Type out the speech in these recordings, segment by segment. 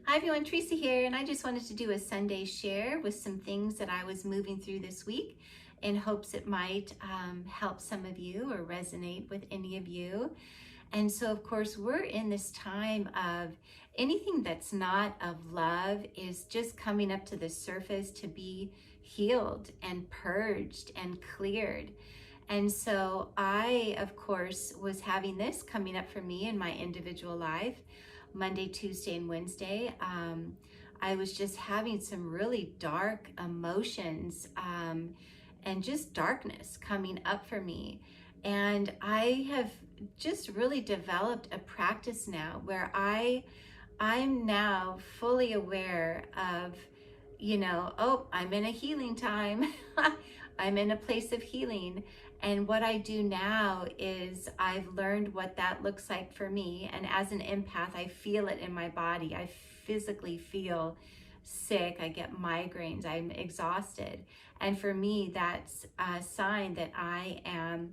Hi everyone, Teresa here, and I just wanted to do a Sunday share with some things that I was moving through this week in hopes it might help some of you or resonate with any of you. And so, of course, we're in this time of anything that's not of love is just coming up to the surface to be healed and purged and cleared. And so I, of course, was having this coming up for me in my individual life. Monday, Tuesday, and Wednesday, I was just having some really dark emotions and just darkness coming up for me. And I have just really developed a practice now where I'm now fully aware of, oh, I'm in a healing time. I'm in a place of healing. And what I do now is I've learned what that looks like for me. And as an empath, I feel it in my body. I physically feel sick. I get migraines. I'm exhausted. And for me, that's a sign that I am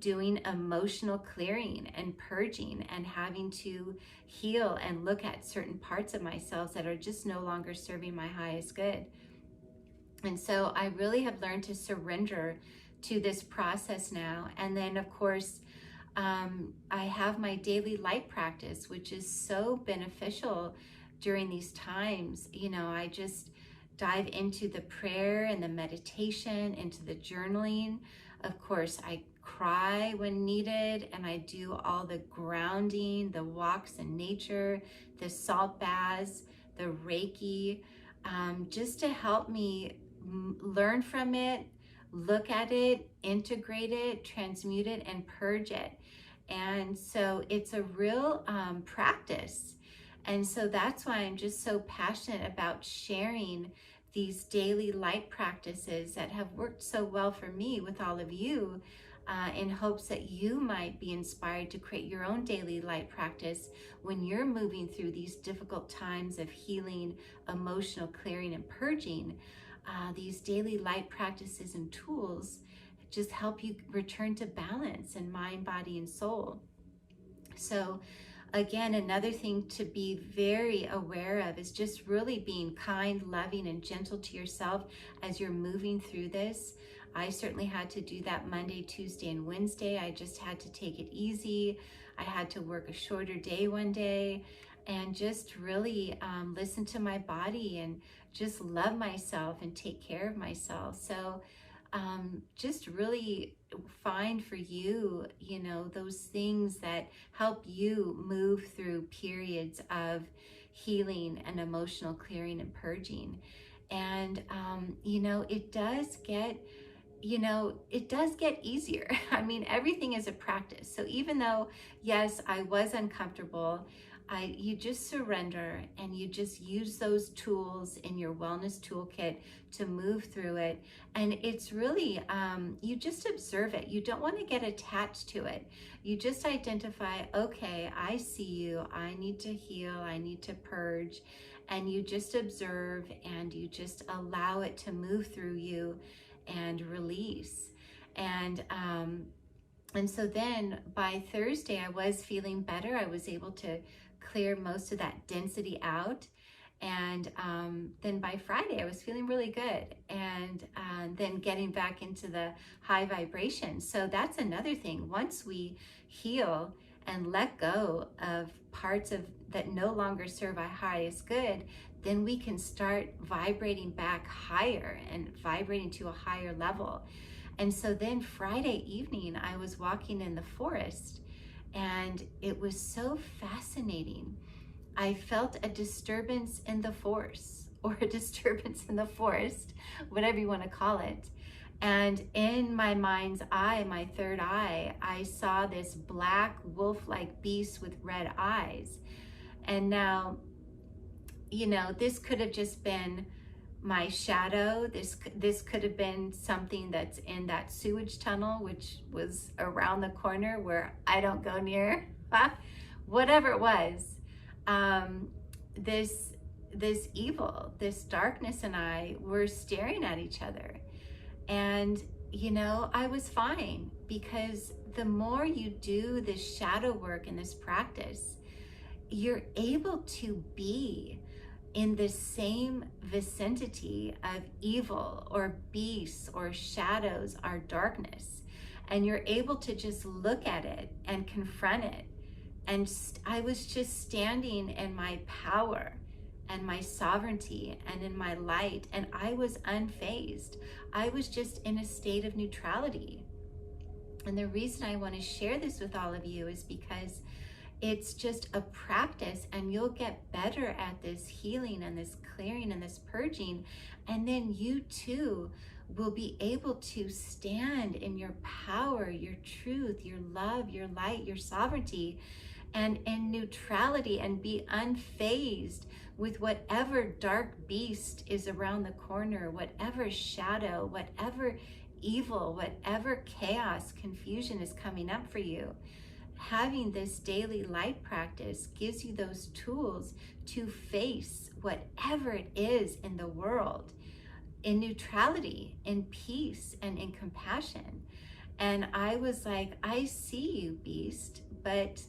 doing emotional clearing and purging and having to heal and look at certain parts of myself that are just no longer serving my highest good. And so I really have learned to surrender to this process now. And then, of course, I have my daily light practice, which is so beneficial during these times. I just dive into the prayer and the meditation, into the journaling. Of course, I cry when needed, and I do all the grounding, the walks in nature, the salt baths, the Reiki, just to help me learn from it, look at it, integrate it, transmute it, and purge it. And so it's a real practice. And so that's why I'm just so passionate about sharing these daily light practices that have worked so well for me with all of you, in hopes that you might be inspired to create your own daily light practice when you're moving through these difficult times of healing, emotional clearing, and purging. These daily light practices and tools just help you return to balance in mind, body, and soul. So again, another thing to be very aware of is just really being kind, loving, and gentle to yourself as you're moving through this. I certainly had to do that Monday, Tuesday, and Wednesday. I just had to take it easy. I had to work a shorter day one day and just really listen to my body and just love myself and take care of myself. So just really find for you, those things that help you move through periods of healing and emotional clearing and purging. And, it does get easier. I mean, everything is a practice. So even though, yes, I was uncomfortable, you just surrender and you just use those tools in your wellness toolkit to move through it. And it's really, you just observe it. You don't want to get attached to it. You just identify, okay, I see you. I need to heal. I need to purge. And you just observe and you just allow it to move through you and release. And so then by Thursday, I was feeling better. I was able to clear most of that density out. And then by Friday, I was feeling really good. And then getting back into the high vibration. So that's another thing. Once we heal and let go of parts of that no longer serve our highest good, then we can start vibrating back higher and vibrating to a higher level. And so then Friday evening, I was walking in the forest and it was so fascinating. I felt a disturbance in the force, or a disturbance in the forest, whatever you want to call it. And in my mind's eye, my third eye, I saw this black wolf-like beast with red eyes. And now, this could have just been my shadow. This could have been something that's in that sewage tunnel, which was around the corner where I don't go near. Whatever it was, this evil, this darkness and I were staring at each other. And, I was fine, because the more you do this shadow work and this practice, you're able to be in the same vicinity of evil or beasts or shadows or darkness. And you're able to just look at it and confront it. And I was just standing in my power and my sovereignty and in my light, and I was unfazed. I was just in a state of neutrality. And the reason I want to share this with all of you is because it's just a practice, and you'll get better at this healing and this clearing and this purging. And then you too will be able to stand in your power, your truth, your love, your light, your sovereignty, and in neutrality, and be unfazed with whatever dark beast is around the corner, whatever shadow, whatever evil, whatever chaos, confusion is coming up for you. Having this daily light practice gives you those tools to face whatever it is in the world in neutrality, in peace, and in compassion. And I was like, I see you, beast, but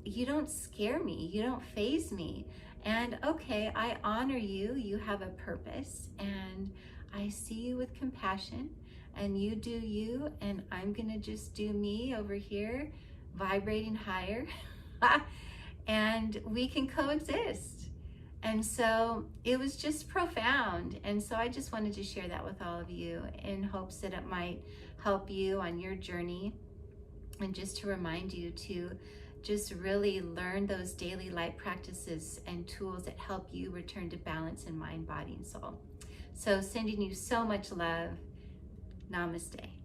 you don't scare me, you don't faze me. And okay, I honor you, you have a purpose, and I see you with compassion, and you do you, and I'm gonna just do me over here, vibrating higher, and we can coexist. And so it was just profound. And so I just wanted to share that with all of you in hopes that it might help you on your journey, and just to remind you to just really learn those daily light practices and tools that help you return to balance in mind, body, and soul. So sending you so much love. Namaste.